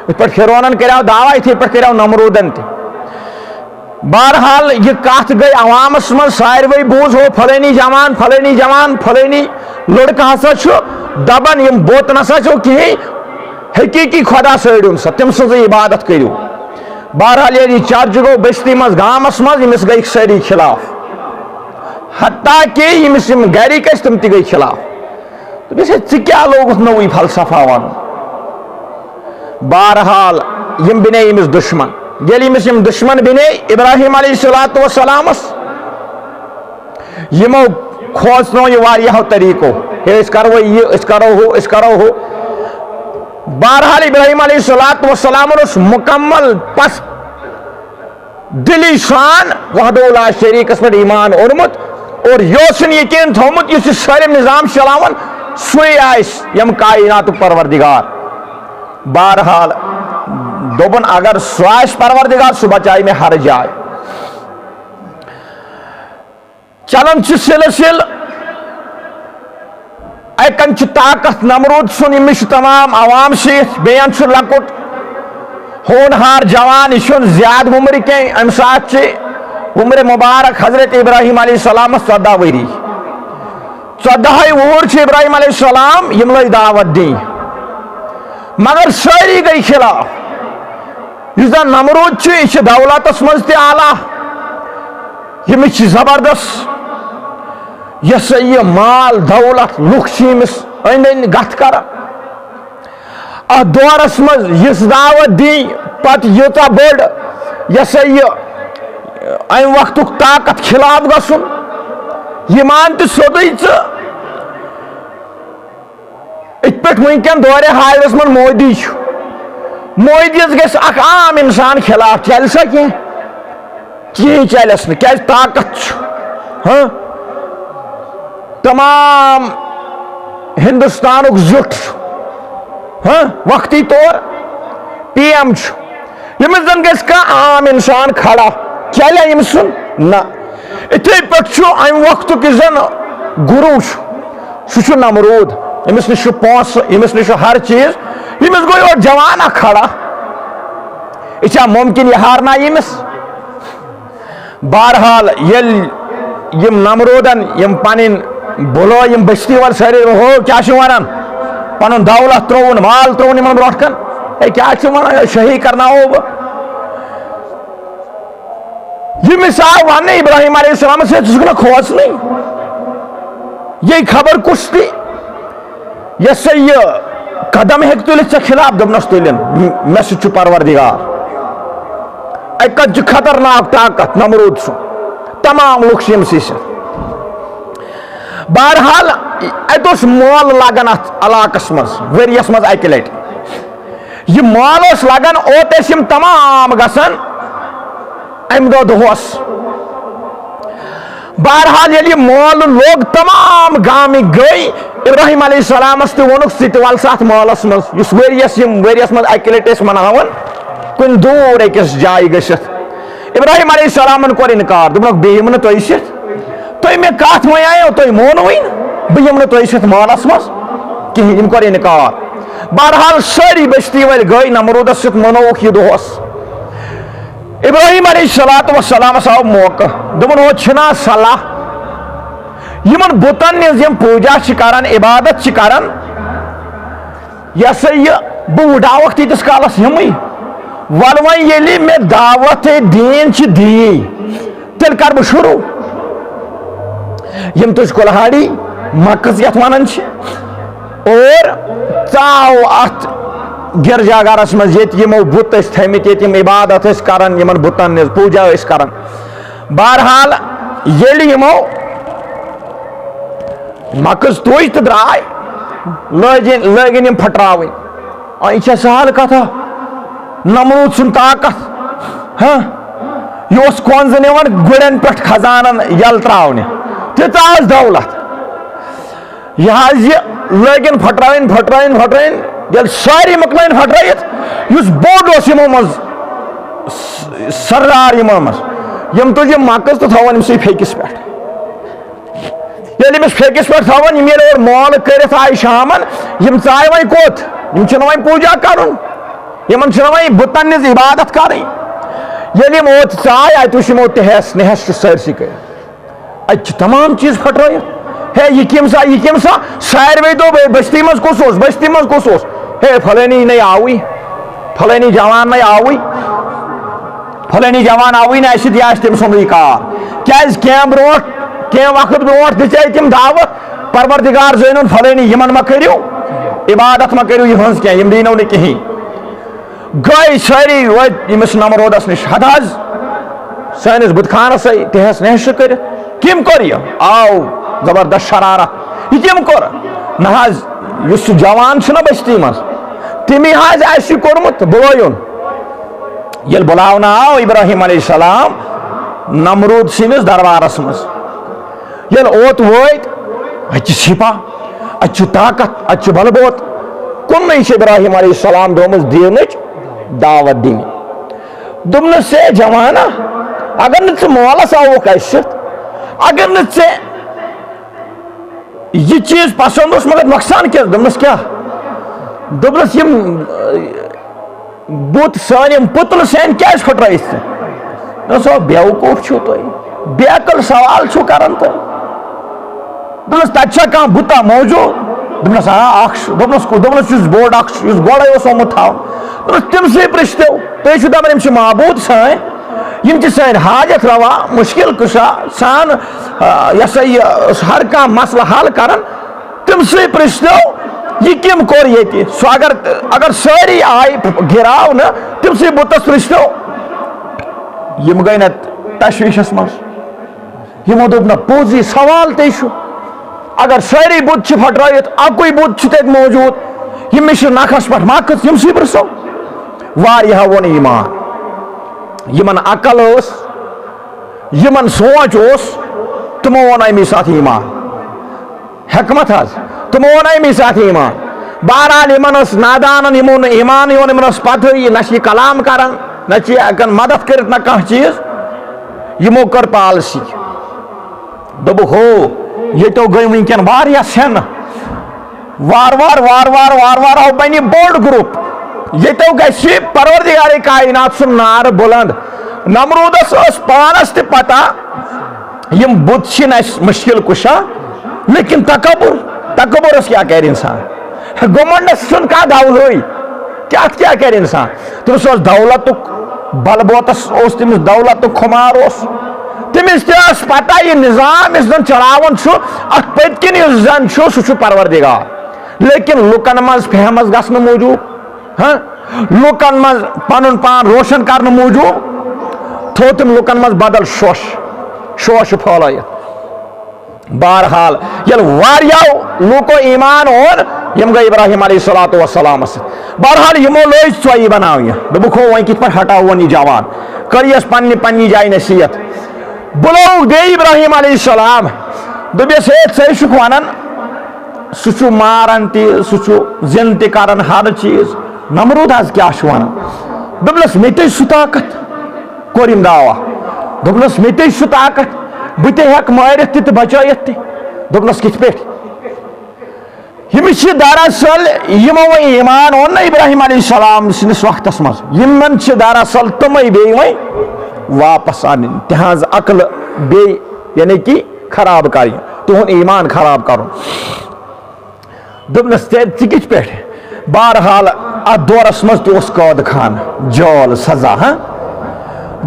ات پہ فرعونن کرو دعوی اتھے پہ کرو نمرودن تہ بہرحال یہ کت گئی عوامس من ساروی بوز ہو فلانی جوان فلانی لڑکہ ہسا دپان یم بت نسا چھو کہین حقیقی خدا سڑو سا تم سن عبادت کرو بہرحال یہ چرچ گو بستی مز گامس مز یمس گئی ساری خلاف حتیٰ کہ یمس یم گرک تم تہ گئی خلاف دس کیا لوگت نوی فلسفہ ون بہرحال یم بنے یمس دشمن یل یمس یم دشمن بنے ابراہیم علیہ السلام یمو کھوژنو یہ واریاہو طریقو کہ اس کرو یہ اس کرو ہو بہرحال ابراہیم علیہ السلام اس مکمل پس دلی شان وحدہ لا شریکس پر ایمان اورمت اور یہ یقین تھومت اس سارے نظام چلاون سوئی آئس یم کائنات پروردگار بہرحال دوبن اگر سواش پروردگار سو بچائی میں ہر جائے چلن سلسل ایکن طاقت نمرود سن امس تمام عوام ست بیان لکٹ ہونہار جوان یہ زیادہ عمر کی ام سات عمر مبارک حضرت ابراہیم علیہ السلام 14 وری 14 وہر ابراہیم علیہ السلام یم لگ دعوت دی مگر ساری گئی خلاف اس نمرود یہ دولتس مز تہ اعلیٰ یمس زبردست یہ سا یہ مال دولت لکھ امس ان گت کر ات دورس مز یس دعوت دی پتہ یوتہ بڑ یہ سا یہ ام وقت طاقت خلاف گھن یہ مان تہ سیودے ات پہ ونکین دور حالس من مودی مودیس گھس اخ عام انسان خلاف چل سا کہیں چلس نا طاقت ہاں تمام ہندوستان زٹ ہاں وقتی طور پی ایم یمس زن گھس عام انسان کھڑا چلے یم سن نا اتھے پہ ام وقت زن گرو سہ نمرود امس نش پونس امس نش ہر چیز یمس گو اور جوان کھڑا یہ ممکن یہ ہارنا یمس بہرحال یل یم نمرودن یم پن بلو یم بستی وال سارے ہو کیا ونان پن دولت ترون مال ترون ان برو کن کیا ونان شہی کرنا ہو یہ مثال ون ابراہیم علیہ السلام سے کھوژ نہیں یہ خبر کس تھی یہ سا یہ قدم ہیک تلت ے خلاف دپنس تلن مے سہ پروردگار اکت خطرناک طاقت نمرود سن تمام لوگ یم سی بہرحال ات مول لگان ات علاقس مز ورس مز اکہ لٹ یہ مول لگان اوت یم تمام گسان ام دہس بہرحال یل یہ مول لوگ تمام گامک گئی ابراہیم علیہ السلام تہ وونک ثہ ول سا مالس مز اس ورس مز اکہ لٹ مناون کن دور اکس جائے گھت ابراہیم علیہ السلام کور انکار دپنک بہم نا تھی ست تھی مے کت ونیو تھی مونوی بہ یم نا تھی ست مالس مز کہین ام کور انکار بہرحال ساری بستی ول گئی نمرودس ست منوک یہ دہس ابراہیم علیہ السلام آو موقع دپن وہ چھنا صلاح یمن بتن یم پوجا کران عبادت کران یہ سا یہ بہ وڈاوک تیتس کالس یمے ول وی یلی مے دعوت دین دی تیل کر بہ شروع یم تج کلہاڑی مکس یت ونان اور ژاو ات گرجا گرس مز یمو بت تھمت یم عبادت کران یمن بتن نز پوجا کران بہرحال یلی یمو مکس تج تو درائے لگن یم پھٹراون یہ سہل کتھا نمرود سن طاقت ہاں یہ کونز نوان گڑن پہ خزانن یل تراؤن تیت دولت یہ لگن پھٹرائن یل ساری مکلائن پھٹرائت اس بوڑ یمو مز سردار یمو مز یم تج مکس تو تھوان امس پھیکس پہ یل امس پھیکس پہ تھوان یم اور مول کرت آئی شامن یم ژائے وی کوت یم چھن وی پوجا کرن یمن چھنا وۄنۍ بُتن ہٕنٛز عبادت کرٕنۍ ییٚلہِ یِم اوت ژاے اتہِ وٕچھ یِمو تہس نہس چھُ سٲرسٕے کٔرِتھ اتہِ چھِ تمام چیٖز پھٹرٲیِتھ ہے یہ کٔمۍ سا ساروٕے دوٚپ بستی منٛز کُس اوس بستی منٛز کُس اوس ہے فلٲنی نے آوٕے فلٲنی جوان نے آوٕے فلٲنی جوان آوٕے نہٕ اَسہِ یہِ آسہِ تٔمۍ سُنٛدٕے کار کیٛازِ کینٛہہ وقت برونٛٹھ دِژے تِم دعوت پروردگار زٲنِوُن فلٲنی یِمن ما کٔرِو عبادت ما کٔرِو یِہٕنٛز کینٛہہ یِم دیٖنو نہٕ کِہیٖنۍ گٔے سٲری وٲتۍ ییٚمِس نمرودس نِش ہتہٕ حظ سٲنِس بُتہٕ خانس تہس نہس چھُ کٔرِتھ کٔمۍ کوٚر یہِ آو زبردست شرارت یہِ کٔمۍ کوٚر نہ حظ یُس سُہ جوان چھُنہ بستی منٛز تٔمی حظ آسہِ یہِ کوٚرمُت بُلٲیُن ییٚلہِ بُلاونہٕ آو ابراہیم علیہ السلام نمروٗد سٕنٛدِس دربارس منٛز ییٚلہِ اوت وٲتۍ اتہِ چھِ سِپا اتہِ چھُ طاقت اتہِ چھُ بلہٕ بوت کُنُے چھِ ابراہیم علیہ السلام درٛامٕژ دیٖنٕچ دعوت دِنہِ دوٚپنَس ہے جوانا اگر نہٕ ژٕ مولس آوُکھ اسہِ سۭتۍ اگر نہٕ ژےٚ یہِ چیٖز پسنٛد اوس مگر نۄقصان کیٛاہ دوٚپنَس کیٛاہ دوٚپنَس یِم بُت سٲنۍ یِم پُتلہٕ سٲنۍ کیٛازِ پھٕٹرٲیِتھ ژٕ دوٚپنَس او بیوقوٗف چھِو تُہۍ بے عقل سوال چھِو کران تُہۍ دوٚپنَس تَتہِ چھا کانٛہہ بُتا موجوٗد دوٚپنَس اکھ چھُ دوٚپنَس یُس بوٚڑ اکھ چھُ یُس گۄڈَے اوس آمُت تھاونہٕ دوٚپنَس تٔمسٕے پرٛژھتو تُہۍ چھِو دپان یِم چھِ معبوٗد سٲنۍ یِم چھِ سٲنۍ حاجت روا مُشکل کُشا سان یہِ ہسا یہِ ہر کانٛہہ مسلہٕ حل کران تٔمسٕے پرٛژھتو یہِ کٔمۍ کوٚر ییٚتہِ سُہ اگر سٲری آیہِ گِراونہٕ تٔمسٕے بُتس پرٛژھتو یِم گٔے نہ تشویٖشس منٛز یِمو دوٚپ نہ پوٚز یہِ سوال تے چھُ اگر سٲری بُت چھِ پھٹرٲیِتھ اکُے بُت چھُ تتہِ موجوٗد ییٚمِس چھُ نکھس پٮ۪ٹھ مکٕس یِمسٕے پرٛژھو واریاہو ووٚن ایٖمان یِمن عقل ٲس یِمن سونٛچ اوس تِمو ووٚن امی ساتہٕ ایٖمان حکمت حظ تِمو ووٚن امی ساتہٕ ایٖمان بہرحال یِمن ٲس نادانن یِمو نہٕ ایٖمانٕے اوٚن یِمن ٲس پتہٕے نہ چھِ یہِ کلام کران نہ چھِ یہِ ہٮ۪کان مدد کٔرِتھ نہ کانٛہہ چیٖز یِمو کٔر پالسی دوٚپُکھ ہو ییٚتیو گٔے وٕنکٮ۪ن واریاہ سٮ۪نہٕ وارٕ وارٕ آو بنہِ بوٚڑ گرُپ ییٚتیو گژھِ پروردگارے کائنات سُنٛد نار بُلند نمروٗدس ٲس پانس تہِ پتہ یِم بُت چھِنہٕ اَسہِ مُشکل کُشا لیکن تکبُرس کیٛاہ کرِ انسان گُمنڈس چھُنہٕ کانٛہہ دولہٕے اَتھ کیٛاہ کرِ انسان تٔمِس اوس دولتُک بلہٕ بوتس اوس تٔمِس دولتُک خُمار اوس تٔمِس تہِ ٲس پتہ یہِ نظام یُس زن چلاوان چھُ اتھ پٔتۍ کِنۍ یُس زن چھُ سُہ چھُ پروردگار لیکن لُکن منٛز فہمس گژھنہٕ موٗجوٗب لُکن منٛز پنُن پان روشن کرنہٕ موٗجوٗب تھوٚو تٔمۍ لُکن منٛز بدل شوشہِ پھٲلٲیِتھ بہرحال ییٚلہِ واریاہو لوٗکو ایٖمان اوٚن یِم گٔے ابراہیم علیہ الصلوۃ والسلامس سۭتۍ بہرحال یِمو لٲج ژۄیہِ بناونہِ دوٚپُکھ ہو وۄنۍ کِتھ پٲٹھۍ ہٹاوون یہِ جوان کٔرۍیَس پننہِ جایہِ نصیحت بُلووُکھ بیٚیہِ ابراہیم علیہ السلام دوٚپیس ہے ژٕ چھُکھ ونان سُہ چھُ ماران تہِ سُہ چھُ زِنٛدٕ تہِ کران ہر چیٖز نمروٗد حظ کیٛاہ چھُ ونان دوٚپنس مےٚ تے سُہ طاقت کوٚر أمۍ دعوا دوٚپنس مےٚ تے سُہ طاقت بہٕ تہِ ہٮ۪کہٕ مٲرِتھ تہِ تہٕ بچٲیِتھ تہِ دوٚپنس کِتھ پٲٹھۍ ییٚمِس چھِ دراصل یِمو وۄنۍ ایٖمان اوٚن نہ ابراہیم علیہ السلام سٕنٛدِس وقتس منٛز یِمن چھِ دراصل تِمے بیٚیہِ وۄنۍ واپس انٕنۍ تِہنٛز عقل بیٚیہِ یعنی کہِ خراب کرٕنۍ تِہُنٛد ایٖمان خراب کرُن دوٚپنس ژٕ کِتھ پٲٹھۍ بہرحال اتھ دورس منٛز تہِ اوس قٲد خانہٕ جٲل سزا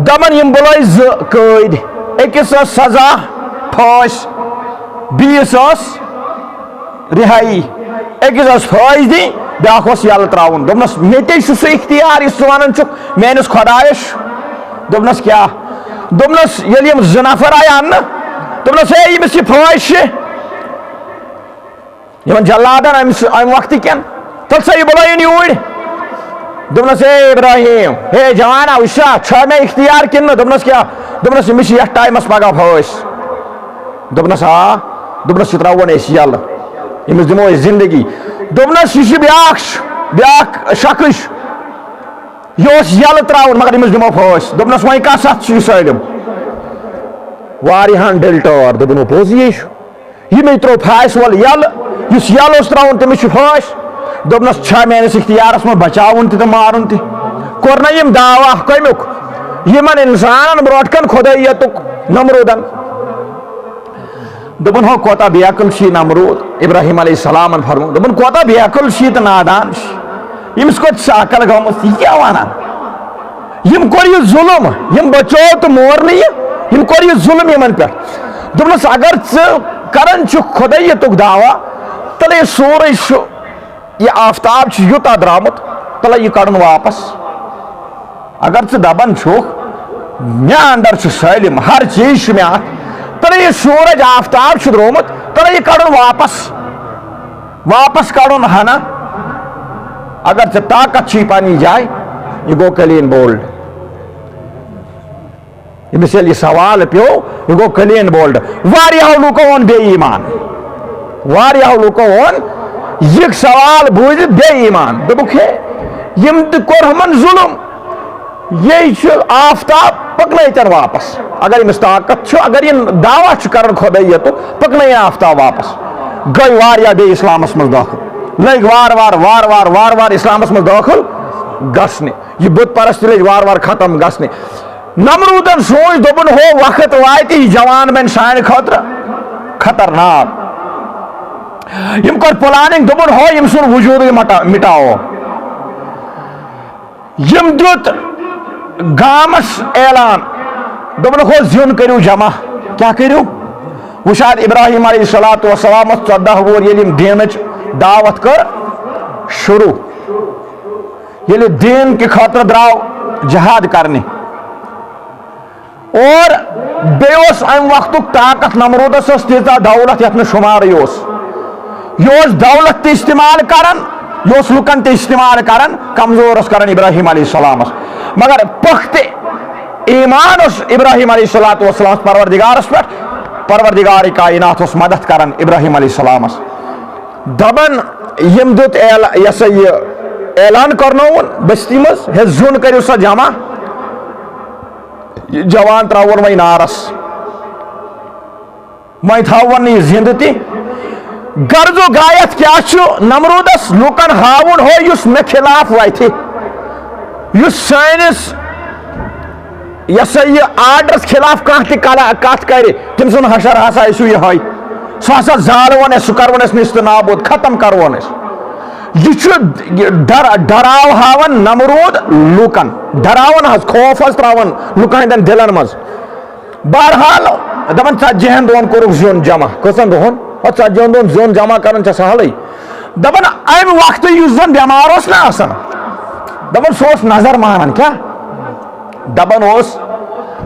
دپان یِم بُلٲے زٕ قٲدۍ أکِس ٲس سزا پھٲسۍ بیٚیِس ٲس رِہٲیی أکِس ٲس پھٲسۍ دِنۍ بیٛاکھ اوس یَلہٕ ترٛاوُن دوٚپنس مےٚ تے چھُ سُہ اختیار یُس ژٕ وَنان چھُکھ میٲنِس خۄدایس دوٚپنس کیٛاہ دوٚپنس ییٚلہِ یِم زٕ نفر آیہِ اَننہٕ دوٚپنس ہے ییٚمِس یہِ پھٲسۍ چھِ یِمن جلادن امہِ وقتہٕ کٮ۪ن تَلہٕ سا یہِ بُلٲیِن یوٗرۍ دوٚپنس ہے ابراہیم ہے جوانا وٕچھ سا چھا مےٚ اختیار کِنہٕ نہٕ دوٚپنس کیٛاہ دوٚپنس أمِس چھِ یتھ ٹایمس پگاہ پھٲسۍ دوٚپنس دوٚپنس یہِ ترٛاوون أسۍ یَلہٕ أمِس دِمو أسۍ زندگی دوٚپنس یہِ چھُ بیٛاکھ شخص یہِ اوس یَلہٕ ترٛاوُن مگر أمِس دِمو پھٲسۍ دوٚپنس وۄنۍ کَس اَتھ چھُ یہِ سٲلِم واریاہن ڈٔلۍ ٹٲر دوٚپُن پوٚز یے چھُ ییٚمے ترٛوو پھاسہِ وول یَلہٕ یُس یَلہٕ اوس ترٛاوُن تٔمِس چھُ پھٲسۍ دوپنس چھا میانس اختیارس من بچاون تہ مارن تہ کور نا یم دعوا کمیک یمن انسانن بروٹ کن خدائیتک نمرودن دوپن ہو کوتا بے عقل چھ نمرود ابراہیم علیہ السلام فرمون دوپن کوتا بے عقل چھ تہ نادان یمس کو عقل گمت یہ کیا ونان یم کور یہ ظلم یم بچو تو مور نہیں یم کور یہ ظلم یمن پہ دوپنس اگر کرن چھ خدائیتک دعوا تلے سورے یہ آفتاب یوتا درامت تلے یہ کڑن واپس اگر دپان چھوک مے اندر سالم ہر چیز مے ات تلے یہ سورج آفتاب درومت تلے یہ کڑن واپس کڑن ہنا اگر طاقت چھی پانی جائے یہ گو کلین بولڈ یمس یہ سوال پیو یہ گو کلین بولڈ واریاہو لوکو اون بے ایمان واریاہو لوکو اون یہ سوال بوزت بے ایمان دوپک ہے یم تہ کور ہمن ظلم یہ آفتاب پکنائتن واپس اگر امس طاقت اگر یہ دعویٰ کرن خدائیتک پکنائن آفتاب واپس گئی واریا بے اسلامس مز داخل لگ وار وار اسلامس مز داخل گسنے یہ بت پرستی لگ وار ختم گسنے نمرودن سوچ دوپن ہو وقت واتہ یہ جوان بن سان خاطر خطرناک یم کور پلاننگ دوپن ہو یم سن وجود مٹاو یم دیت گامس اعلان دوپن ہو زیون کریو جمع کیا کریو وشاد ابراہیم علیہ السلام 14 وور یل دینچ دعوت کر شروع یل دین کے خاطر دراو جہاد کرنے اور بیوس ام وقت طاقت نمرودس تیزا دولت یت شمار یہ دولت تہ استعمال کران یہ لکن تہ استعمال کران کمزور کران ابراہیم علیہ السلام مگر پخت ایمان ابراہیم علیہ السلام پروردگارس پہ پروردگار کائنات مدد کران ابراہیم علیہ السلام دبن یم دیت یہ اعلان کرنون بستی مز ہے زون کرو سا جمع جوان تراون وی نارس وی تھاون یہ زند تہ غرض و غایت کیا نمرودس لوکن ہاون ہو اس مے خلاف واتہ اس سانس یہ آرڈرس خلاف کھانا تہ کت کر تم سن حشر ہسا یہ سہ ہسا زالون سہ کرون نست نابود ختم کرون یہ ڈراو ہاون نمرود لوکن ڈراون خوف تراون لوکن ہندن دلن مز بہرحال دپان 40 دہن کورک زیون جمع کتن دہن 40 دہن زیون جمع کرن سہل دپان ام وقت اس زن بیمار نا آسان دپان سہ نظر مانان کیا دپان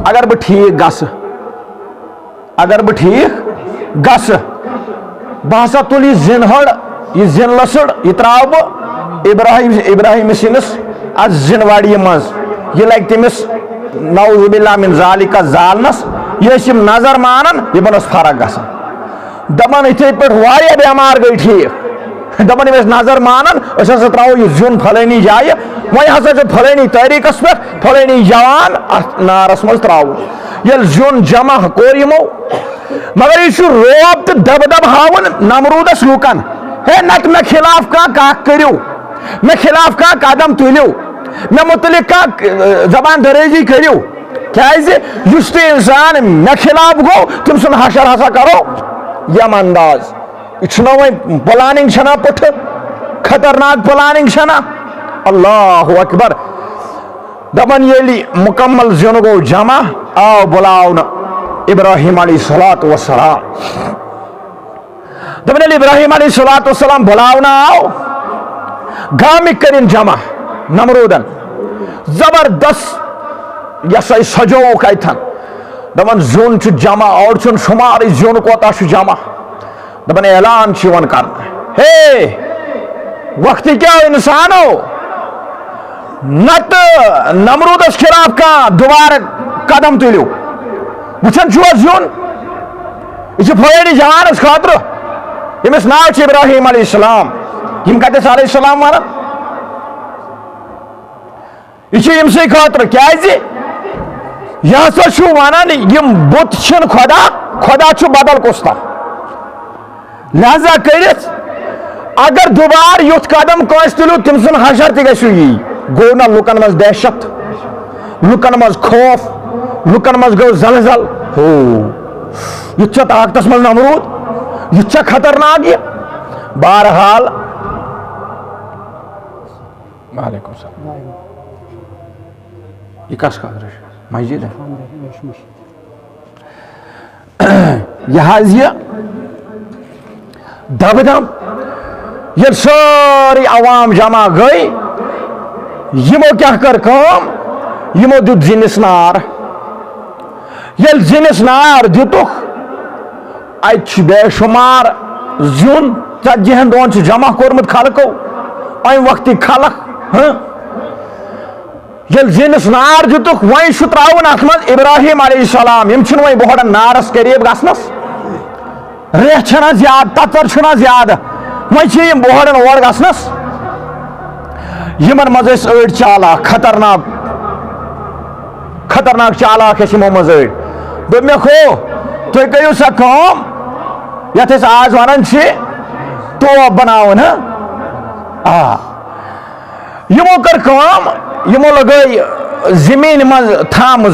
اگر بہ ٹھیک گس اگر بہ ٹھیک گس بہ ہسا تل یہ زن ہڑ یہ زن لسڑ یہ تراو بہ ابراہیم سنس ات زن وڑی مز یہ لگ تمس نعوذ باللہ من ذالک زالنس یہ نظر مانان یہ بنس فرق گسان دپان اتھے پہ واریاہ بیمار گئی ٹھیک دپان یم نظر مانان اس ہسا تراو یہ زیون پھلانی جائے وی ہسا پھلانی طریقس پہ پھلانی جوان ات نارس مز تراو یل زیون جمع کور یمو مگر یہ روب تو دب ہاون نمرودس لوکن ہے نت مے خلاف کھانا کرو مے خلاف کھانا قدم تلیو مے متعلق زبان دریزی کرو کس تہ انسان مے خلاف گو تم سن حشر ہسا کرو یم انداز یہ وی پلاننگ چھنا پٹھ خطرناک پلاننگ چھنا اللہ اکبر دپان یلی مکمل زیون گو جمع آو بلاون ابراہیم علیہ السلام دپان یلی ابراہیم علیہ السلام بلاون آو گامک کرن جمع نمرودن زبردست یہ سجوک اتن دپان زیون جمع اور شمار زیون کوتا جمع دپان اعلان کر ہے وقت کیا انسانو نت نمرودس خلاف دوبارہ قدم تلیو وچن زیون یہ پھلانی جہانس خاطر یمس ناو ابراہیم علیہ السلام یم کتس علیہ السلام ونان یہ یمسے خاطر کیازِ یہ ہسا ونان یم بت چھن خدا خدا چھ بدل کس تھا لہذا کرت اگر دوبار یوت قدم کانس تلو تم سن حشر تہ گژھو یی گو نا لکن مز دہشت لکن مز خوف لکن مز گو زلزل ہو یہ طاقتس مز نمرود یہ خطرناک یہ بہرحال وعلیکم السلام یہ کس خاطر مسجد ہے یہ دب دم یہ ساری عوام جمع گئی یمو کیا کر کام یمو دیت زنس نار یل زنس نار دیتک ات بے شمار زیون ژتجی دون جمع کورمت خلقو ام وقت خلق یل زنس نار دیتک وی تراون ات من ابراہیم علیہ السلام یم چھن وی بہڑن نارس قریب گژھنس ریح چھنا زیادہ تتر چھنا زیادہ وی چھ یم بہڑن اور گژھنس یمن مز ٲسۍ أڑۍ چالاک خطرناک چالاک ٲسۍ یمو مز أڑۍ دوٚپ مےٚ ہو تُہۍ کٔرِو سا کٲم یتھ أسۍ آز ونان چھِ ٹوپ بناوُن یمو کٔر کٲم یمو لگٲے زمیٖن منٛز تھم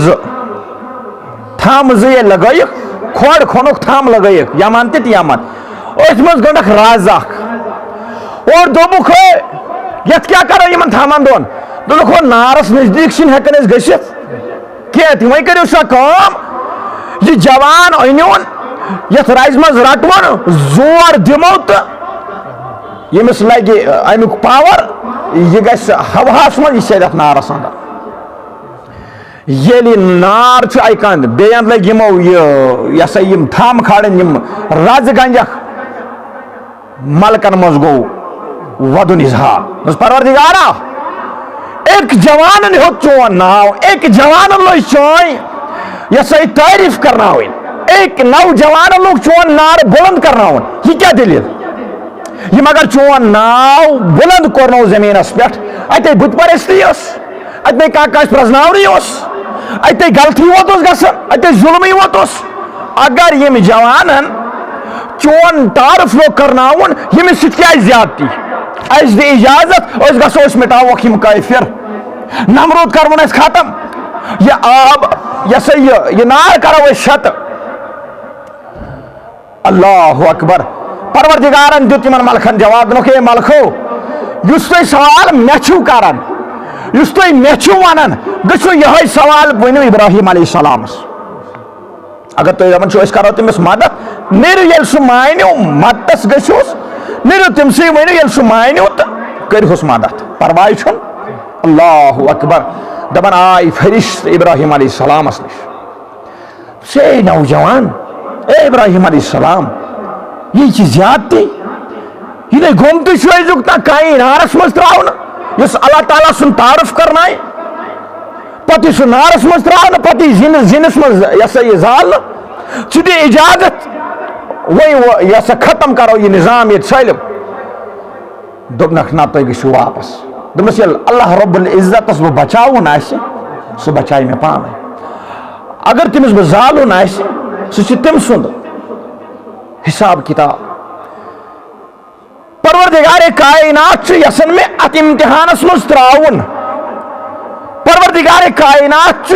زٕ ییٚلہِ لگٲیِکھ کھۄڈ کھوٚنُکھ تھم لگٲیِکھ یمن تہِ تہٕ یمن أتھۍ منٛز گٔنٛڈکھ رز اکھ اور دوٚپُکھ ہے یتھ کیٛاہ کرو یمن تھمن دۄن دوٚپُکھ ہو نارس نزدیٖک چھِنہٕ ہٮ۪کان أسۍ گٔژھِتھ کینٛہہ تہِ وۄنۍ کٔرِو سا کٲم یہ جوان أنۍوُن یتھ رزِ منٛز رٹوُن زور دِمو تہٕ ییٚمِس لگہِ امیُک پاور یہ گژھِ ہواہس منٛز یہِ سیرِ اتھ نارس انٛدر ییٚلہِ نار چھُ اکہِ اندٕ بیٚیہِ اندٕ لگہِ یمو یہ سا یم تھم کھالٕنۍ یم رزٕ گنجکھ ملکن منٛز گوٚو ودُن اظہار پروردگارا ایک جوانن ہیوٚت چون ناو ایک جوانن لٔج چٲنۍ یہ سا یہ تعریف کرناوٕنۍ ایک نوجوانن لوگ چون نار بلند کرناوُن یہ کیٛاہ دٔلیٖل یم اگر چون ناو بلند کورنو زمینس پٮ۪ٹھ اتے بت پرستی ٲس اتے کانٛہہ کٲنٛسہِ پرزناونٕے اوس اتے غلطی ووت اوس گژھان اتے ظلمٕے یوت اوس اگر یم جوانن چون تعارف لوگ کرناوُن ییٚمِس سۭتۍ کیٛازِ زیادتی اَسہِ دِ اجازت أسۍ گژھو أسۍ مٹاووکھ یم کٲفر نمرود کرون أسۍ ختم یہ آب یہ سا یہ نار کرو أسۍ شت اللہ اکبر پروردگارن دیت یمن ملکن جواب دنوکھ اے ملکو یُس تُہۍ سوال مےٚ چھُو کران یُس تُہۍ مےٚ چھُو ونان گٔژھِو یِہوٚے سوال ؤنِو ابراہیم علیہ السلامس اگر تُہۍ دپان چھِو أسۍ کرو تٔمِس مدد نیرِو ییٚلہِ سُہ مانیو مدتس گٔژھِوُس نیرِو تٔمسٕے ؤنِو ییٚلہِ سُہ مانیو تہٕ کٔرۍہوس مدد پرواے چھُنہٕ اللہ اکبر دپان آے فرشت ابراہیم علیہ السلامس نش سے نوجوان اے ابراہیم علیہ السلام یہ چھ زیادتی یہ گومتی شوزک تا نارس مز تراؤن یس اللہ تعالیٰ سن تعارف کرنائے پتہ سہ نارس مز تراؤن پتہ زنس مز یہ زال ٹھیک اجازت وی یہ ختم کرو یہ نظام یہ سالم دپنکھ نہ تھی گھو واپس دپس یل اللہ رب العزتس بہ بچاون سہ بچائے مے پانے اگر تمس بہ زالن سہ تم سند حساب کتاب پروردگار کائنات یسن میں ات امتحانس مز تراؤن پروردگار کائنات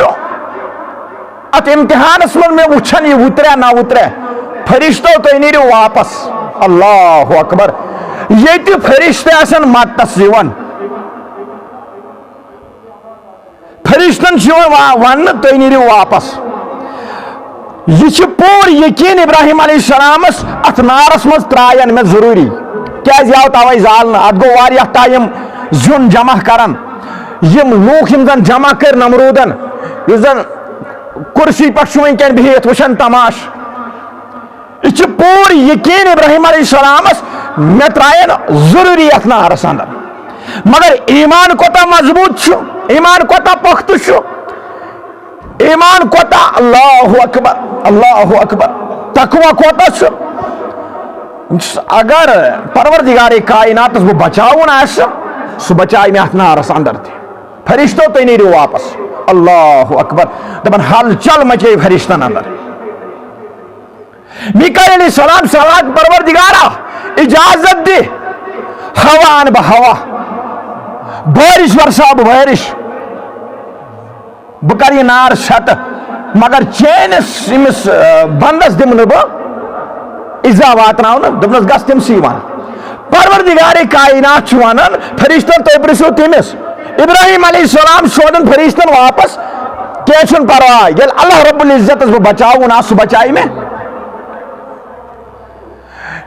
ات امتحانس مز میں وچھن یہ وترے نہ وترے فرشتو تھی نیرو واپس اللہ اکبر یہ فرشتے آسن ماتس یوان فرشتن ون تھی نیرو واپس یہ پور یقین ابراہیم علیہ السلامس ات نارس مز ترائن میں ضروری کیاز آو توے زالن ات گو واریاہ ٹائم زیون جمع کرن یم لوک یم زن جمع کر نمرودن یس زن کرسی پہ ونکین بہت وچھن تماش یہ پور یقین ابراہیم علیہ السلامس میں ترائن ضروری ات نارس اندر مگر ایمان کوتا مضبوط ایمان کوتا پختہ ایمان کوتا اللہ اکبر تقوی کوتا اگر پروردگار کائنات بہ بچاؤن سہ بچائے میں ات نارس اندر تہ فرشتو تھی نیرو واپس اللہ اکبر دپان ہل چل مچے فرشتن اندر میکائیل علیہ السلام سوال پروردگارا اجازت دے ہوا ان بہ ہوا بارش ورسا بہ بارش بہ کر یہ نار شٹ مگر چینس امس بندس دم بہ اِزا واتناؤن دپنس گژھ تٔمسٕے ون پروردگار کائنات ونان فرشتن تُہۍ پرژھِو تٔمِس ابراہیم علیہ السلام سوزن فرشتن واپس کینٛہہ چھُنہٕ پرواے ییٚلہِ اللہ رب العزتس بہٕ بچاوُن آسہٕ سُہ بچایہِ مےٚ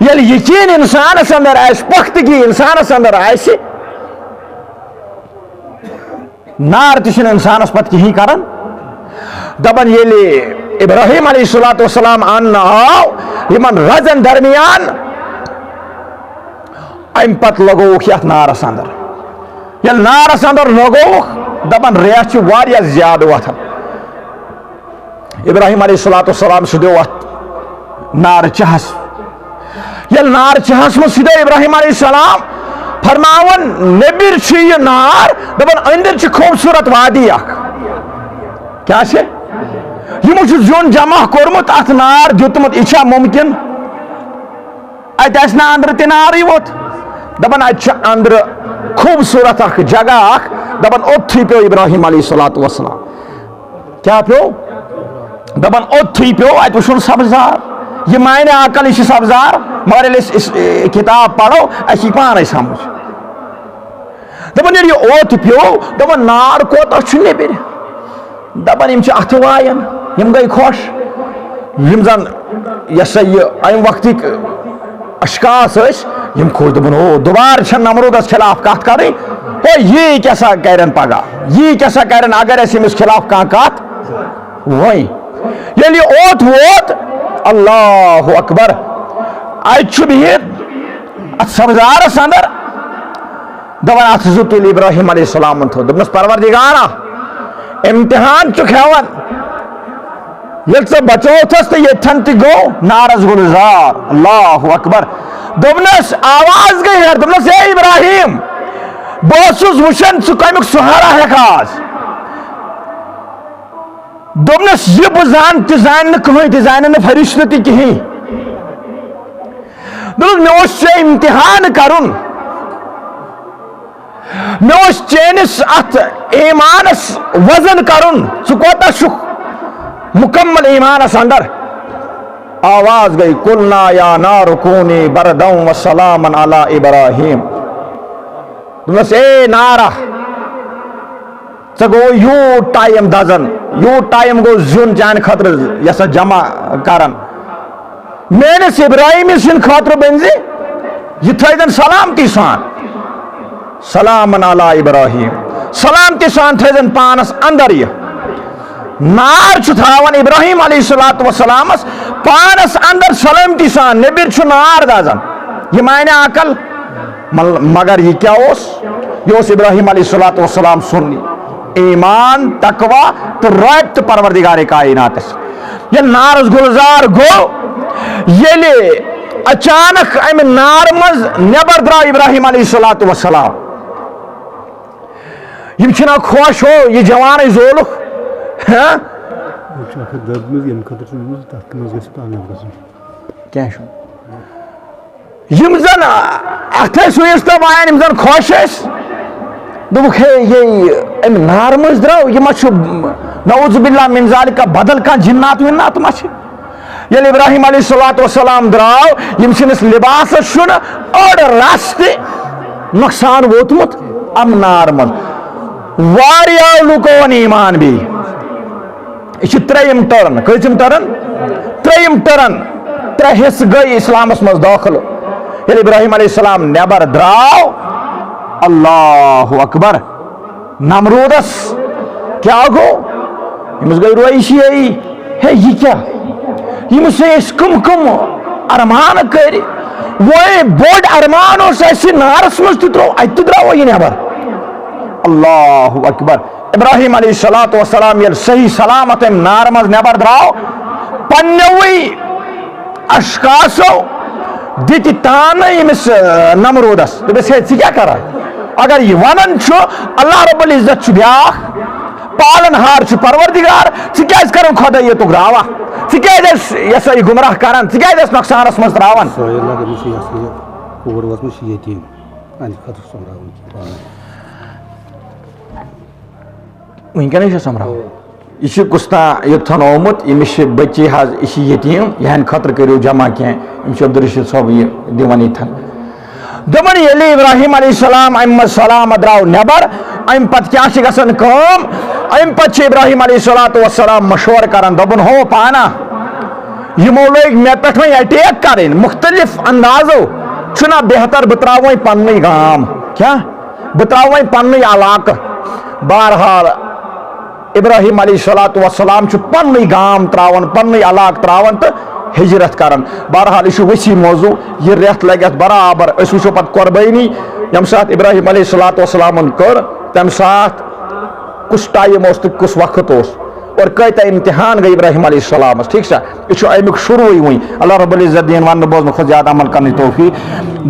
ییٚلہِ یقیٖن انسانس اندر آسہِ پختگی انسانس اندر آسہِ نار تہِ چھُنہٕ انسانس پتہٕ کِہیٖنۍ کران دپان ییٚلہِ ابراہیم علیہ الصلوۃ والسلام اننہٕ آو یمن رزن درمیان ام پتہٕ لگووُکھ یتھ نارس اندر ییٚلہِ نارس اندر لگووُکھ دپان ریح چھِ واریاہ زیادٕ وتھان ابراہیم علیہ الصلوۃ والسلام سُہ دیو اتھ نار چہس ییٚلہِ نار چہس منٛز سُہ دیو ابراہیم علیہ السلام فرماون نیبر چھُ یہِ نار دپان أنٛدٕرۍ چھِ خوٗبصوٗرت وادی اکھ کیٛاہ چھِ یمو چھُ زیُن جمع کوٚرمُت اتھ نار دیُتمُت یہِ چھا ممکن اتہِ آسہِ نہٕ اندرٕ تہِ نارٕے ووت دپان اتہِ چھُ اندرٕ خوٗبصوٗرت اکھ جگہ اکھ دپان اوٚتھٕے پیو ابراہیم علیہ الصلوۃ والسلام کیٛاہ پیو دپان اوٚتھٕے پیو اتہِ وٕچھُن سبزار یہ معنی عقل یہ سبزار مگر ییٚلہِ أسۍ کتاب پرو اَسہِ یی پانے سمجھ دپان ییٚلہِ یہِ اوٚت پیو دپان نار کوتاہ چھُ نیبرۍ دپان یِم چھِ اتھٕ وایان یِم گٔے خۄش یِم زن یہِ ہسا یہِ امہِ وقتٕکۍ اشخاص ٲسۍ یِم خۄش دپان او دوبارٕ چھےٚ نمروٗدس خلاف کتھ کرٕنۍ ہے یی کیٛاہ سا کرن پگاہ یی کیٛاہ سا کرن اگر اَسہِ أمِس خلاف کانٛہہ کتھ وۄنۍ ییٚلہِ یہِ اوٚت ووت اللہ اکبر اتہِ چھُ بِہِتھ اتھ سبزارس اندر دپان اتھ زٕ تُلۍ ابراہیم علیہ السلامن تھوٚد دوٚپنس پروردگارا امتحان چھُکھ ہٮ۪وان ییٚلہِ ژٕ بچوتھس تہٕ ییٚتھن تہِ گوٚو نارس گُلزار اللہ اکبر دوٚپنس آواز گٔے ہیٚر دوٚپنس ہے ابراہیم بہٕ اوسُس وٕچھان ژٕ کمیُک سہارا ہٮ۪کہٕ آز دوٚپنس یہِ بہٕ زانہٕ تہِ زانہِ نہٕ کٕہٕنۍ تہِ زانن نہٕ فرشتہٕ تہِ کِہیٖنۍ دوٚپنس مےٚ اوس ژےٚ امتحان کرُن مےٚ اوس چٲنِس اتھ ایمانس وزن کرُن ژٕ کوتاہ چھُکھ مکمل ایمانس اندر آواز گئی قلنا یا نار کونی بردم وسلاما علی ابراہیم دوٚپنس اے نارا ژےٚ گوٚو یوٗت ٹایم دزان یوٗت ٹایم گوٚو زیُن چانہِ خٲطرٕ یہِ ہسا جمع کران میٲنِس ابراہیٖم سٕنٛدِ خٲطرٕ بٔنۍ زِ یہِ تھٲیزن سلامتی سان سلامن علی ابراہیم سلامتی سان تھٲیزن پانس اندر یہِ نار چھُ تھاوان ابراہیم علیہ الصلوۃ والسلامس پانس اندر سلامتی سان نیبر چھُ نار دزان یہ معنی عقل مگر یہ کیا یہ ابراہیم علیہ الصلوۃ والسلام سن ایمان تقوی تو رابطہ پروردگار کائنات یہ نارس گلزار گو ییٚلہِ اچانک امہِ نار منٛز نٮ۪بر درٛاو ابراہیم علیہ الصلوۃ والسلام یِم چھِنا خۄش ہو یہِ جوانٕے زولُکھ یم زن اتھ ٲسۍ تہٕ وایان یم زن خۄش ٲسۍ دوٚپُکھ ہے یہ امہِ نار منٛز درٛاو یہِ ما چھُ نعوذ باللہ من ذالک بدل کانٛہہ جنات وِنات ما چھِ ییٚلہِ ابراہیم علیہ الصلوۃ والسلام درٛاو یِم سٕنٛدِس لباسس چھُنہٕ أڑ رس تہِ نۄقصان ووتمُت امہِ نار منٛز واریاہو لُکو اوٚن ایمان بیٚیہِ یہ چھِ ترٛیٚیِم ٹرن کۭژِم ٹرن ترٛیٚیِم ٹرن ترٛےٚ حصہٕ گٔے اسلامس منٛز دٲخل ییٚلہِ ابراہیم علیہ السلام نٮ۪بر درٛاو اللہ اکبر نمروٗدس کیٛاہ گوٚو أمِس گٔے رویشی ہے یہِ کیٛاہ ییٚمِس أسۍ کٕم ارمان کٔرۍ وۄنۍ بوٚڑ ارمان اوس اَسہِ نارس منٛز تہِ ترٛوو اَتہِ تہِ درٛاوو یہِ نٮ۪بر اللہ اکبر ابراہیم علیہ الصلوۃ والسلام ییٚلہِ صحیح سلامت امہِ نارٕ منٛز نٮ۪بر درٛاو پننیوٕے اشخاصو دِتہِ تانہٕ أمِس نمروٗدس دوٚپُس ہے ژٕ کیٛاہ کران اگر یہِ ونان چھُ اللہ رب العزت چھُ بیٛاکھ پالن ہار چھُ پروردگار ژٕ کیٛازِ کران خۄداییتُک دعوا ژٕ کیٛازِ ٲسۍ یہِ ہسا یہِ گمراہ کران ژٕ کیٛازِ ٲسۍ نۄقصانس منٛز تراوان ونکن سمبراو یہ کستا یہ تھنومت امس بچی حض یہ یتیم یہ خطر کرو جمع کی عبدالرشید صاحب یہ دیوان اتھن دپن یلی ابراہیم علیہ السلام ام سلام دراو نبر ام پت کیا گژھان کام ام پت ابراہیم علیہ السلام مشور کران دپن ہو پانا یمو لوگ مے پہ وی اٹیک کریں مختلف اندازو چھنا بہتر بہ تراو پنن گام کیا بہ تراو پنن علاقہ بہرحال ابراہیم علیہ السلام پن گام تراون پن علاقہ تراون تو ہجرت کران بہرحال یہ وسیع موضوع یہ ریت لگت برابر اس وچو پت قربانی یم سات ابراہیم علیہ السلام کر تم سات کس ٹائم اس تو کس وقت اس اور کتا امتحان گئی ابراہیم علیہ السلام ٹھیک سا یہ امیک شروع وی اللہ رب العزت دین ون بوزن کھت زیادہ عمل کرنے توفیق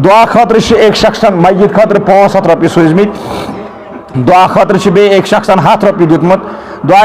دعا خاطر ایک شخص مسجد خاطر 500 رۄپیہِ سوٗزمٕتۍ دعا خاطر بے ایک شخص 100 رۄپیہِ دیُتمُت دعا